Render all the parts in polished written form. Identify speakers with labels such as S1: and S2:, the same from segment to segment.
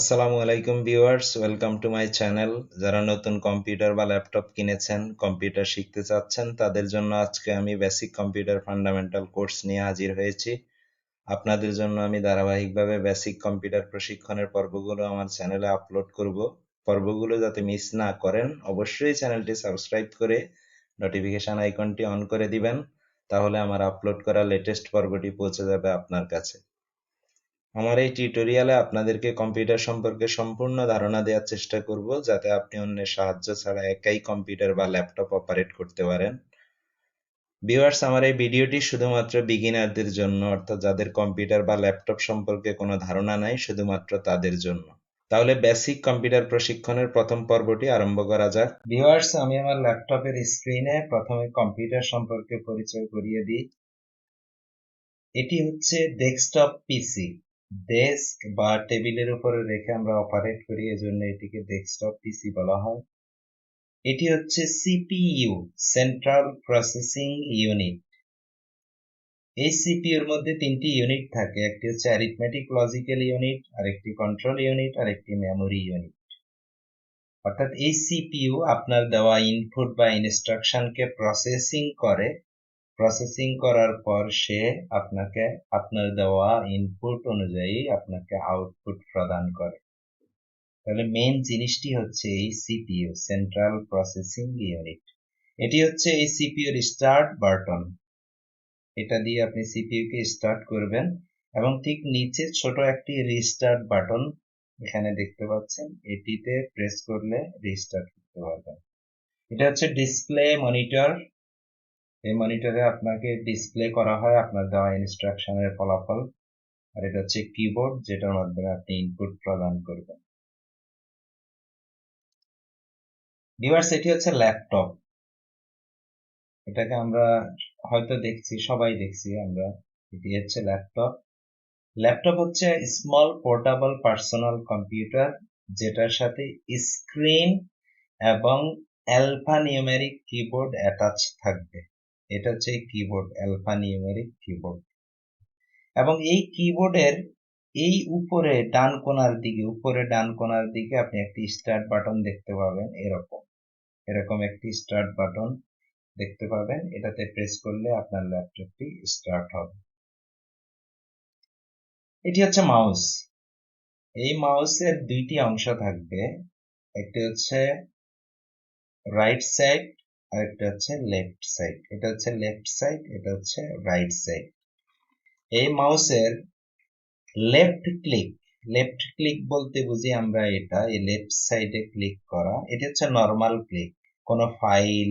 S1: আসসালামু আলাইকুম viewers, welcome to my channel. যারা নতুন কম্পিউটার বা ল্যাপটপ কিনেছেন, কম্পিউটার শিখতে চাচ্ছেন, তাদের জন্য আজকে আমি বেসিক কম্পিউটার ফান্ডামেন্টাল কোর্স নিয়ে হাজির হয়েছি। আপনাদের জন্য আমি ধারাবাহিকভাবে বেসিক কম্পিউটার প্রশিক্ষণের পর্বগুলো আমার চ্যানেলে আপলোড করব। পর্বগুলো যাতে মিস না করেন, অবশ্যই চ্যানেলটি সাবস্ক্রাইব করে নোটিফিকেশন আইকনটি অন করে দিবেন। তাহলে আমার আপলোড করা লেটেস্ট পর্বটি পৌঁছে যাবে আপনার কাছে। আমার এই টিউটোরিয়ালে আপনাদেরকে কম্পিউটার সম্পর্কে সম্পূর্ণ ধারণা দেওয়ার চেষ্টা করব, যাতে আপনি অন্যের সাহায্য ছাড়া একাই কম্পিউটার বা ল্যাপটপ অপারেট করতে পারেন। ভিউয়ার্স, আমার এই ভিডিওটি শুধুমাত্র বিগিনারদের জন্য, অর্থাৎ যাদের কম্পিউটার বা ল্যাপটপ সম্পর্কে কোনো ধারণা নাই, শুধুমাত্র তাদের জন্য। তাহলে বেসিক কম্পিউটার প্রশিক্ষণের প্রথম পর্বটি আরম্ভ করা যাক। ভিউয়ার্স, আমি আমার ল্যাপটপের স্ক্রিনে প্রথমে কম্পিউটার সম্পর্কে পরিচয় করিয়ে দিই। এটি হচ্ছে ডেস্কটপ পিসি। ডেস্ক বা টেবিলের উপরে রেখে আমরা অপারেট করি, এজন্য এটিকে ডেস্কটপ পিসি বলা হয়। এটি হচ্ছে সিপিইউ, সেন্ট্রাল প্রসেসিং ইউনিট। এই সিপিইউর মধ্যে তিনটি ইউনিট থাকে, একটি হচ্ছে অ্যারিথমেটিক লজিক্যাল ইউনিট, আরেকটি কন্ট্রোল ইউনিট, আরেকটি মেমোরি ইউনিট। অর্থাৎ এই সিপিইউ আপনার দেওয়া ইনপুট বা ইনস্ট্রাকশনকে প্রসেসিং করার পর সে আপনাকে আপনার দেওয়া ইনপুট অনুযায়ী আপনাকে আউটপুট প্রদান করে। তাহলে মেইন জিনিসটি হচ্ছে এই সিপিইউ, সেন্ট্রাল প্রসেসিং ইউনিট। এটি হচ্ছে এই সিপিইউর স্টার্ট বাটন। এটা দিয়ে আপনি সিপিইউ কে স্টার্ট করবেন এবং ঠিক নিচে ছোট একটি রিস্টার্ট বাটন এখানে দেখতে পাচ্ছেন, এটিতে প্রেস করলে রিস্টার্ট করতে পারবেন। এটা হচ্ছে ডিসপ্লে মনিটর। এই মনিটরে আপনাকে ডিসপ্লে করা হয় আপনার দেওয়া ইনস্ট্রাকশনের ফলাফল। আর এটা হচ্ছে কিবোর্ড, যেটার মাধ্যমে আপনি ইনপুট প্রদান করবেন। ভিউয়ার্স, এটি হচ্ছে ল্যাপটপ। এটাকে আমরা হয়তো দেখছি, সবাই দেখছি আমরা। এটি হচ্ছে ল্যাপটপ। ল্যাপটপ হচ্ছে স্মল পোর্টেবল পার্সোনাল কম্পিউটার, যেটার সাথে স্ক্রিন এবং অ্যালফানিউমেরিক কিবোর্ড অ্যাটাচ থাকবে। এটা হচ্ছে কিবোর্ড, অ্যালফানিউমেরিক কিবোর্ড। এবং এই কিবোর্ডের এই উপরে ডান কোণার দিকে আপনি একটি স্টার্ট বাটন দেখতে পাবেন। এরকম একটি স্টার্ট বাটন দেখতে পাবেন। এটাতে প্রেস করলে আপনার ল্যাপটপটি স্টার্ট হবে। এটি হচ্ছে মাউস। এই মাউসের দুইটি অংশ থাকবে, একটি হচ্ছে রাইট সাইড আর একটা হচ্ছে লেফট সাইড। এটা হচ্ছে লেফট সাইড, এটা হচ্ছে রাইট সাইড। এই মাউসের লেফট ক্লিক বলতে বুঝি আমরা এটা, এই লেফট সাইডে ক্লিক করা, এটা হচ্ছে নর্মাল ক্লিক। কোন ফাইল,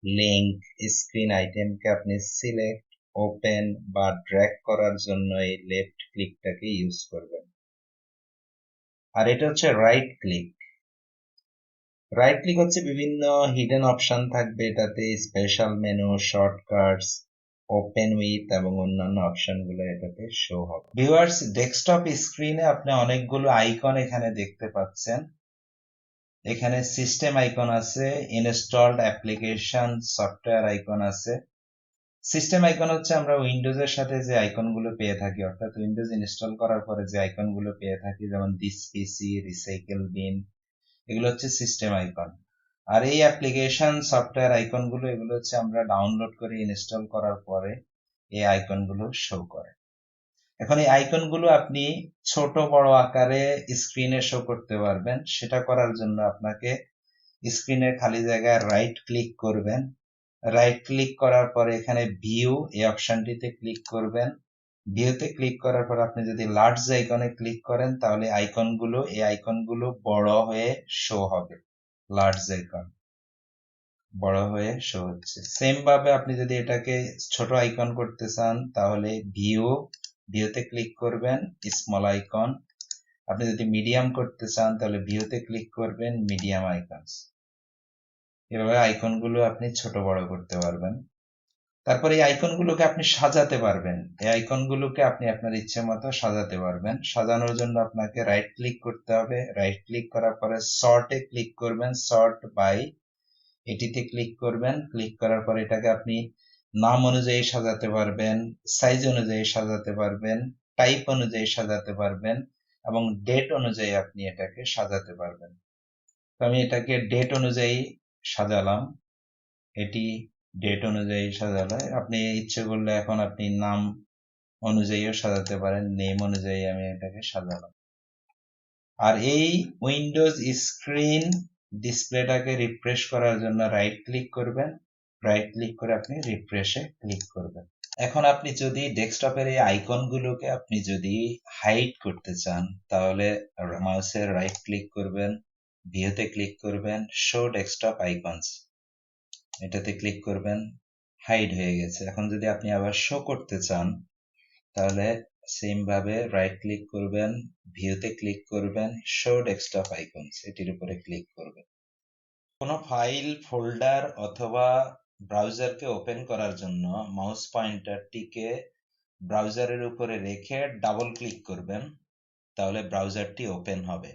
S1: লিংক, স্ক্রিন আইটেমকে আপনি সিলেক্ট, ওপেন বা ড্র্যাগ করার জন্য এই লেফট ক্লিকটাকে ইউজ করবেন। আর এটা হচ্ছে রাইট ক্লিক। রাইট ক্লিক হচ্ছে বিভিন্ন হিডেন অপশন থাকবে এটাতে, special menu, shortcuts, open with এবং অন্যান্য অপশনগুলো এটাতে শো হবে। ভিউয়ার্স, ডেস্কটপ স্ক্রিনে আপনি অনেকগুলো আইকন এখানে দেখতে পাচ্ছেন। এখানে সিস্টেম আইকন আছে, ইনস্টলড অ্যাপ্লিকেশন সফটওয়্যার আইকন আছে। সিস্টেম আইকন হচ্ছে আমরা উইন্ডোজের সাথে যে আইকনগুলো পেয়ে থাকি, অর্থাৎ উইন্ডোজ ইনস্টল করার পরে যে আইকনগুলো পেয়ে থাকি, যেমন দিস পিসি, রিসাইকেল বিন, এগুলো হচ্ছে সিস্টেম আইকন। আর এই অ্যাপ্লিকেশন সফটওয়্যার আইকনগুলো, এগুলো হচ্ছে আমরা ডাউনলোড করে ইনস্টল করার পরে এই আইকনগুলো শো করে। এখন এই আইকনগুলো আপনি ছোট বড় আকারে স্ক্রিনে শো করতে পারবেন। সেটা করার জন্য আপনাকে স্ক্রিনের খালি জায়গায় রাইট ক্লিক করবেন। রাইট ক্লিক করার পরে এখানে ভিউ এই অপশনটিতে ক্লিক করবেন। ভিউতে ক্লিক করার পর আপনি যদি লার্জ আইকনে ক্লিক করেন, তাহলে এই আইকনগুলো বড় হয়ে শো হবে। লার্জ আইকন বড় হয়ে শো হচ্ছে। সেম ভাবে আপনি যদি এটাকে ছোট আইকন করতে চান, তাহলে ভিউতে ক্লিক করবেন, স্মল আইকন। আপনি যদি মিডিয়াম করতে চান, তাহলে ভিউতে ক্লিক করবেন, মিডিয়াম আইকনস। এভাবে আইকনগুলো আপনি ছোট বড় করতে পারবেন। তারপর এই আইকনগুলোকে আপনি সাজাতে পারবেন। এই আইকনগুলোকে আপনি আপনার ইচ্ছে মতো সাজাতে পারবেন। সাজানোর জন্য আপনাকে রাইট ক্লিক করতে হবে। রাইট ক্লিক করার পরে সর্টে ক্লিক করবেন, সর্ট বাই, এটিতে ক্লিক করবেন। ক্লিক করার পর এটাকে আপনি নাম অনুযায়ী সাজাতে পারবেন, সাইজ অনুযায়ী সাজাতে পারবেন, টাইপ অনুযায়ী সাজাতে পারবেন। এবং ডেট অনুযায়ী আপনি এটাকে সাজাতে পারবেন। তো আমি এটাকে ডেট অনুযায়ী সাজালাম, এটি ডেট অনুযায়ী সাজালে আপনি ইচ্ছে করলে এখন আপনি নাম অনুযায়ীও সাজাতে পারেন, নেম অনুযায়ী আমি এটাকে সাজালাম। আর এই উইন্ডোজ স্ক্রিন ডিসপ্লেটাকে রিফ্রেশ করার জন্য রাইট ক্লিক করবেন, রাইট ক্লিক করে আপনি রিফ্রেশে ক্লিক করবেন। এখন আপনি যদি ডেস্কটপের এই আইকনগুলোকে আপনি যদি হাইড করতে চান, তাহলে মাউসের রাইট ক্লিক করবেন, ভিউতে ক্লিক করবেন, শো ডেস্কটপ আইকনস, এটাতে ক্লিক করবেন, হাইড হয়ে গেছে। এখন যদি আপনি আবার শো করতে চান, তাহলে সেম ভাবে রাইট ক্লিক করবেন, ভিউতে ক্লিক করবেন, শো ডেস্কটপ আইকনস, এটির উপরে ক্লিক করবেন। কোনো ফাইল, ফোল্ডার অথবা ব্রাউজারকে ওপেন করার জন্য মাউস পয়েন্টারটিকে ব্রাউজারের উপরে রেখে ডাবল ক্লিক করবেন, তাহলে ব্রাউজারটি ওপেন হবে।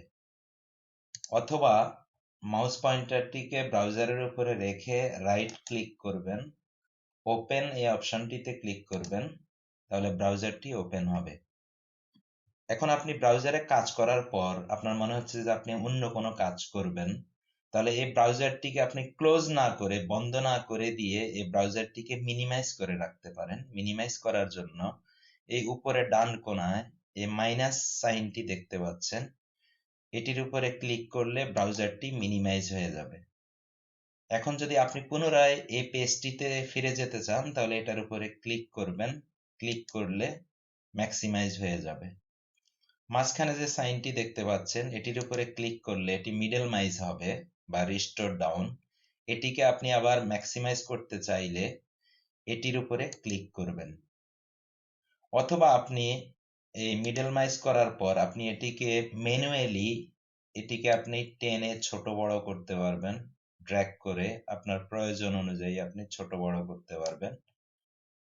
S1: অথবা মাউস পয়েন্টারটিকে ব্রাউজারের উপরে রেখে রাইট ক্লিক করবেন, ওপেন এই অপশনটিতে ক্লিক করবেন, তাহলে ব্রাউজারটি ওপেন হবে। এখন আপনি ব্রাউজারে কাজ করার পর আপনার মনে হচ্ছে যে আপনি অন্য কোনো কাজ করবেন, তাহলে এই ব্রাউজারটিকে আপনি ক্লোজ না করে, বন্ধ না করে দিয়ে এই ব্রাউজারটিকে মিনিমাইজ করে রাখতে পারেন। মিনিমাইজ করার জন্য এই উপরে ডান কোণায় এই মাইনাস সাইনটি দেখতে পাচ্ছেন, এটির উপরে ক্লিক করলে ব্রাউজারটি মিনিমাইজ হয়ে যাবে। এখন যদি আপনি পুনরায় এই পেজটিতে ফিরে যেতে চান, তাহলে এটার উপরে ক্লিক করবেন, ক্লিক করলে ম্যাক্সিমাইজ হয়ে যাবে। মাঝখানে যে সাইনটি দেখতে পাচ্ছেন, এটির উপরে ক্লিক করলে এটি মিডল মাইজ হবে বা রিস্টোর ডাউন। এটিকে আপনি আবার ম্যাক্সিমাইজ করতে চাইলে এটির উপরে ক্লিক করবেন। অথবা আপনি এই মিডল মাইজ করার পর আপনি এটিকে ম্যানুয়ালি এটিকে আপনি টেনে ছোট বড় করতে পারবেন, ড্র্যাগ করে আপনার প্রয়োজন অনুযায়ী আপনি ছোট বড় করতে পারবেন।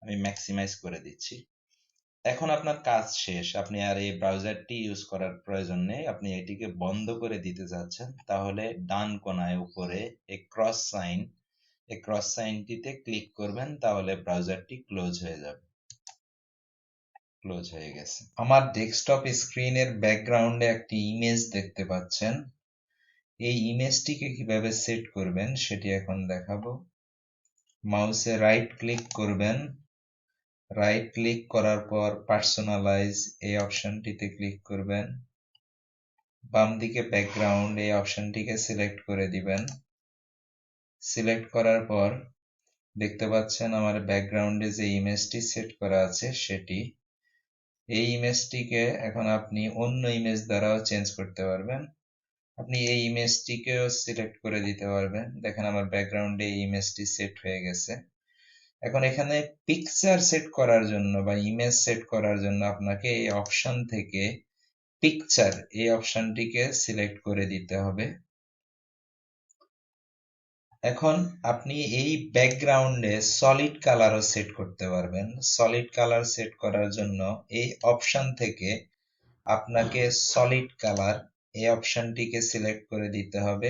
S1: আমি ম্যাক্সিমাইজ করে দিচ্ছি। এখন আপনার কাজ শেষ, আপনি আর এই ব্রাউজারটি ইউজ করার প্রয়োজন নেই, আপনি এটিকে বন্ধ করে দিতে যাচ্ছেন, তাহলে ডান কোণায় উপরে এই ক্রস সাইনটিতে ক্লিক করবেন, তাহলে ব্রাউজারটি ক্লোজ হয়ে যাবে। ক্লোজ হয়ে গেছে। আমার ডেস্কটপ স্ক্রিনের ব্যাকগ্রাউন্ডে একটি ইমেজ দেখতে পাচ্ছেন। এই ইমেজটিকে কিভাবে সেট করবেন সেটি এখন দেখাবো। মাউসে রাইট ক্লিক করবেন, রাইট ক্লিক করার পর পার্সোনালাইজ এই অপশনটিতে ক্লিক করবেন, বাম দিকে ব্যাকগ্রাউন্ড এই অপশনটিকে সিলেক্ট করে দিবেন। সিলেক্ট করার পর দেখতে পাচ্ছেন আমার ব্যাকগ্রাউন্ডে যে ইমেজটি সেট করা আছে সেটি। এই ইমেজটিকে এখন আপনি অন্য ইমেজ দ্বারাও চেঞ্জ করতে পারবেন। আপনি এই ইমেজটিকেও সিলেক্ট করে দিতে পারবেন। দেখেন আমার ব্যাকগ্রাউন্ডে এই ইমেজটি সেট হয়ে গেছে। এখন এখানে পিকচার সেট করার জন্য বা ইমেজ সেট করার জন্য আপনাকে এই অপশন থেকে পিকচার এই অপশনটিকে সিলেক্ট করে দিতে হবে। এখন আপনি এই ব্যাকগ্রাউন্ডে সলিড কালারও সেট করতে পারবেন। সলিড কালার সেট করার জন্য এই অপশন থেকে আপনাকে সলিড কালার এই অপশনটিকে সিলেক্ট করে দিতে হবে।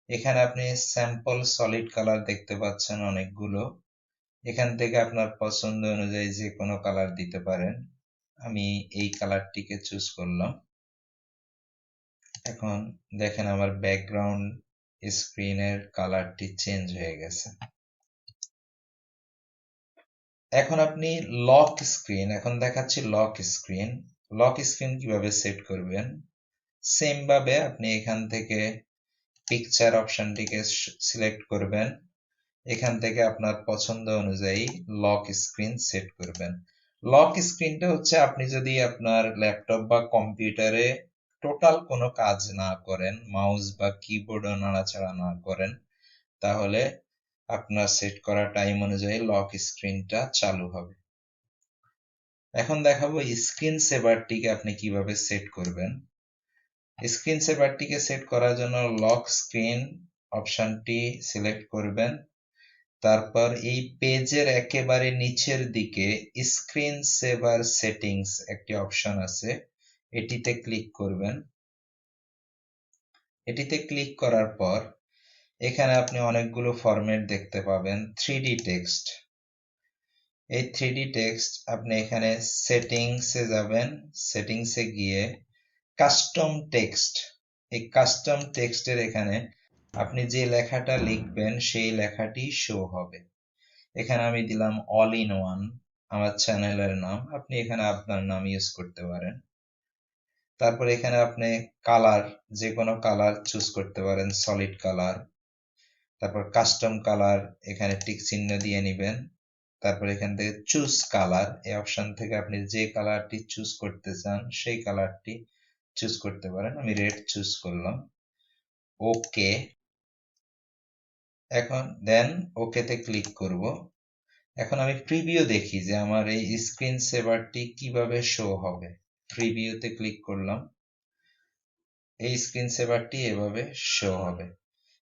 S1: এখানে আপনি স্যাম্পল সলিড কালার দেখতে পাচ্ছেন অনেকগুলো, এখান থেকে আপনার পছন্দ অনুযায়ী যে কোনো কালার দিতে পারেন। আমি এই কালারটিকে চুজ করলাম। এখন দেখেন আমার ব্যাকগ্রাউন্ড স্ক্রিনের কালারটি চেঞ্জ হয়ে গেছে। এখন আপনি লক স্ক্রিন, এখন দেখাচ্ছি লক স্ক্রিন কিভাবে সেট করবেন। সেম ভাবে আপনি এখান থেকে পিকচার অপশনটিকে সিলেক্ট করবেন, এখান থেকে আপনার পছন্দ অনুযায়ী লক স্ক্রিন সেট করবেন। লক স্ক্রিনটা হচ্ছে আপনি যদি আপনার ল্যাপটপ বা কম্পিউটারে টোটাল কোনো কাজ না করেন, মাউস বা কিবোর্ডও নাড়াচাড়া না করেন, তাহলে আপনার সেট করা টাইম অনুযায়ী লক স্ক্রিনটা চালু হবে। এখন দেখাবো স্ক্রিন সেভারটিকে আপনি কিভাবে সেট করবেন। স্ক্রিন সেভারটিকে সেট করার জন্য লক স্ক্রিন অপশনটি সিলেক্ট করবেন, তারপর এই পেজের একেবারে নিচের দিকে স্ক্রিন সেভার সেটিংস একটি অপশন আছে, এটিতে ক্লিক করবেন। এটিতে ক্লিক করার পর এখানে আপনি অনেকগুলো ফরম্যাট দেখতে পাবেন। 3D টেক্সট, এই 3D টেক্সট আপনি এখানে সেটিংসে যাবেন, সেটিংসে গিয়ে কাস্টম টেক্সট, এই কাস্টম টেক্সটের এখানে আপনি যে লেখাটা লিখবেন সেই লেখাটি শো হবে। এখানে আমি দিলাম অল ইন ওয়ান, আমার চ্যানেলের নাম, আপনি এখানে আপনার নাম ইউজ করতে পারেন। তারপর এখানে আপনি কালার, যে কোনো কালার চুজ করতে পারেন, সলিড কালার। তারপর কাস্টম কালার, এখানে টিক চিহ্ন দিয়ে নিবেন। তারপর এখান থেকে চুজ কালার, এই অপশন থেকে আপনি যে কালারটি চুজ করতে চান সেই কালারটি চুজ করতে পারেন। আমি রেড চুজ করলাম। ওকে, এখন দেন ওকেতে ক্লিক করব। এখন আমি প্রিভিউ দেখি যে আমার এই স্ক্রিন সেভারটি কিভাবে শো হবে। প্রিভিউতে ক্লিক করলাম, এই স্ক্রিন সেভারটি এভাবে শো হবে।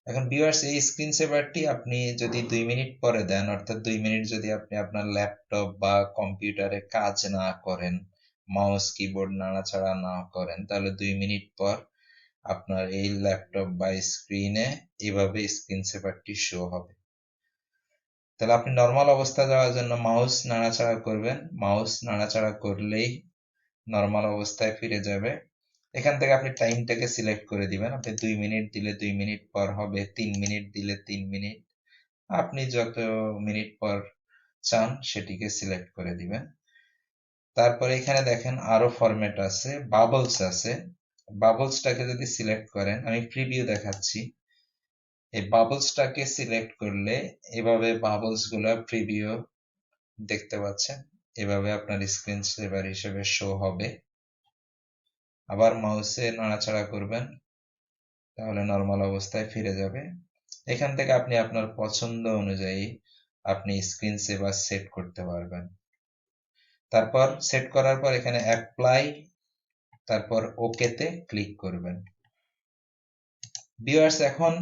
S1: এখন ভিউয়ার্স, এই স্ক্রিন সেভারটি আপনি যদি 2 মিনিট পরে দেন, অর্থাৎ 2 মিনিট যদি আপনি আপনার ল্যাপটপ বা কম্পিউটারে কাজ না করেন, মাউস কিবোর্ড নাড়াচাড়া না করেন, তাহলে 2 মিনিট পর আপনার এই ল্যাপটপ বা স্ক্রিনে এভাবে স্ক্রিন সেভারটি শো হবে। তাহলে আপনি নর্মাল অবস্থা যাওয়ার জন্য মাউস নাড়াচাড়া করবেন, মাউস নাড়াচাড়া করলেই নর্মাল অবস্থায় ফিরে যাবে। এখান থেকে আপনি টাইমটাকে সিলেক্ট করে দিবেন। আপনি 2 মিনিট দিলে 2 মিনিট পর হবে, 3 মিনিট দিলে 3 মিনিট, আপনি যত মিনিট পর চান সেটিকে সিলেক্ট করে দিবেন। তারপরে এখানে দেখেন আরো ফরম্যাট আছে, বাবলস আছে। বাবলসটাকে যদি সিলেক্ট করেন, আমি প্রিভিউ দেখাচ্ছি। এই বাবলসটাকে সিলেক্ট করলে এভাবে বাবলস গুলা প্রিভিউ দেখতে পাচ্ছেন, এভাবে আপনার স্ক্রিন সেভার হিসেবে শো হবে। আবার মাউসে নাড়াচাড়া করবেন, তাহলে নর্মাল অবস্থায় ফিরে যাবে। এখান থেকে আপনি আপনার পছন্দ অনুযায়ী আপনি স্ক্রিন সেভার সেট করতে পারবেন। তারপর সেট করার পর এখানে অ্যাপ্লাই, তারপর ওকেতে ক্লিক করবেন। ভিউয়ার্স, এখন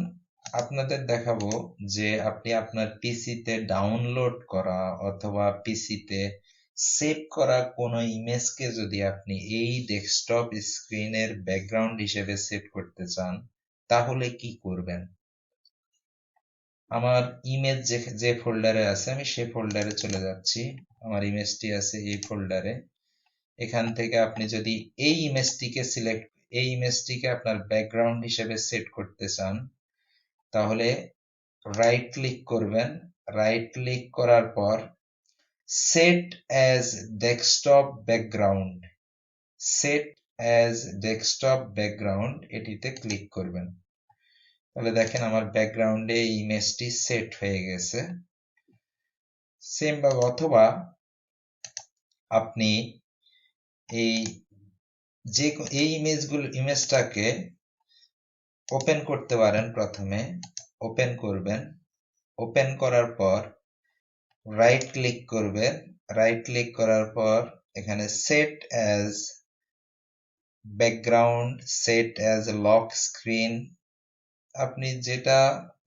S1: আপনাদের দেখাবো যে আপনি আপনার পিসিতে ডাউনলোড করা অথবা পিসিতে সেভ করা কোনো ইমেজকে যদি আপনি এই ডেস্কটপ স্ক্রিনের ব্যাকগ্রাউন্ড হিসেবে সেট করতে চান, তাহলে কি করবেন। আমার ইমেজ যে ফোল্ডারে আছে, আমি সেই ফোল্ডারে চলে যাচ্ছি। আমার ইমেজটি আছে এই ফোল্ডারে। এখান থেকে আপনি যদি এই ইমেজটিকে আপনার ব্যাকগ্রাউন্ড হিসেবে সেট করতে চান, তাহলে রাইট ক্লিক করবেন। রাইট ক্লিক করার পর set as desktop background, set as desktop background, এটিতে ক্লিক করবেন। তাহলে দেখেন আমার ব্যাকগ্রাউন্ডে এই ইমেজটি সেট হয়ে গেছে। সেম ভাবে, অথবা আপনি এই যে এই ইমেজটাকে ওপেন করতে পারেন। প্রথমে ওপেন করবেন, ওপেন করার পর রাইট ক্লিক করবেন। রাইট ক্লিক করার পর এখানে set as background, set as lock screen, আপনি যেটা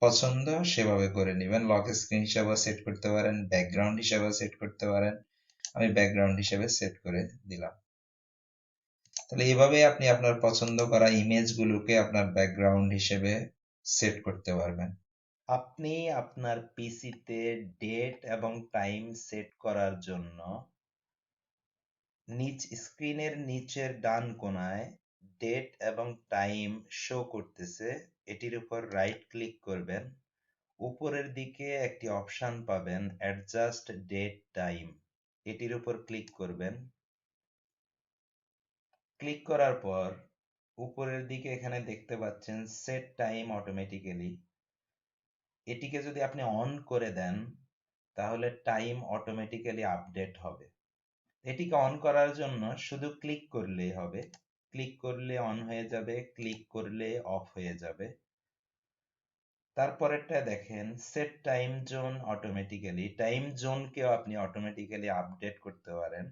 S1: পছন্দ সেভাবে করে নেবেন। লক স্ক্রিন হিসাবেও সেট করতে পারেন, ব্যাকগ্রাউন্ড হিসাবেও সেট করতে পারেন। আমি ব্যাকগ্রাউন্ড হিসেবে সেট করে দিলাম। তাহলে এইভাবে আপনি আপনার পছন্দ করা ইমেজগুলোকে আপনার ব্যাকগ্রাউন্ড হিসেবে সেট করতে পারবেন। আপনি আপনার পিসিতে ডেট এবং টাইম সেট করার জন্য স্ক্রিনের নিচের ডান কোণায় ডেট এবং টাইম শো করতেছে, এটির উপর রাইট ক্লিক করবেন। উপরের দিকে একটি অপশন পাবেন অ্যাডজাস্ট ডেট টাইম, এটির উপর ক্লিক করবেন। ক্লিক করার পর উপরের দিকে এখানে দেখতে পাচ্ছেন সেট টাইম অটোমেটিক্যালি, এটিকে যদি আপনি অন করে দেন তাহলে টাইম অটোমেটিক্যালি আপডেট হবে। এটিকে অন করার জন্য শুধু ক্লিক করলেই হবে। ক্লিক করলে অন হয়ে যাবে, ক্লিক করলে অফ হয়ে যাবে। তারপরেরটা দেখেন set time zone automatically, time জোনকেও আপনি অটোমেটিক্যালি আপডেট করতে পারেন।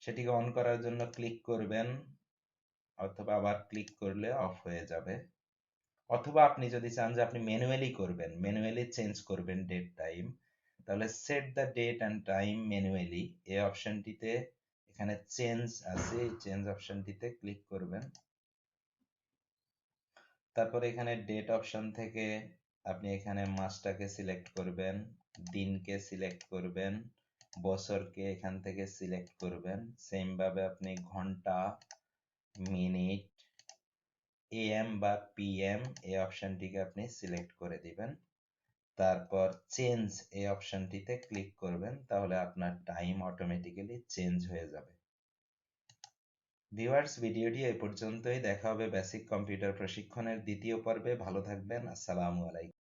S1: সেটিকে অন করার জন্য ক্লিক করবেন, অথবা আবার ক্লিক করলে অফ হয়ে যাবে। অথবা আপনি যদি চান যে আপনি ম্যানুয়ালি করবেন, ম্যানুয়ালি চেঞ্জ করবেন ডেট টাইম, তাহলে set the date and time manually, এই অপশনটিতে এখানে চেঞ্জ আছে, এই চেঞ্জ অপশনটিতে ক্লিক করবেন। তারপর এখানে ডেট অপশন থেকে আপনি এখানে মাসটাকে সিলেক্ট করবেন, দিনকে সিলেক্ট করবেন, বছরকে এখান থেকে সিলেক্ট করবেন। সেম ভাবে আপনি ঘন্টা, মিনিট, এএম বা পিএম এই অপশনটিকে আপনি সিলেক্ট করে দিবেন। তারপর চেঞ্জ এই অপশনটিতে ক্লিক করবেন, তাহলে আপনার টাইম অটোমেটিক্যালি চেঞ্জ হয়ে যাবে। ভিউয়ার্স, ভিডিওটি এই পর্যন্তই। দেখা হবে বেসিক কম্পিউটার প্রশিক্ষণের দ্বিতীয় পর্বে। ভালো থাকবেন। আসসালামু আলাইকুম।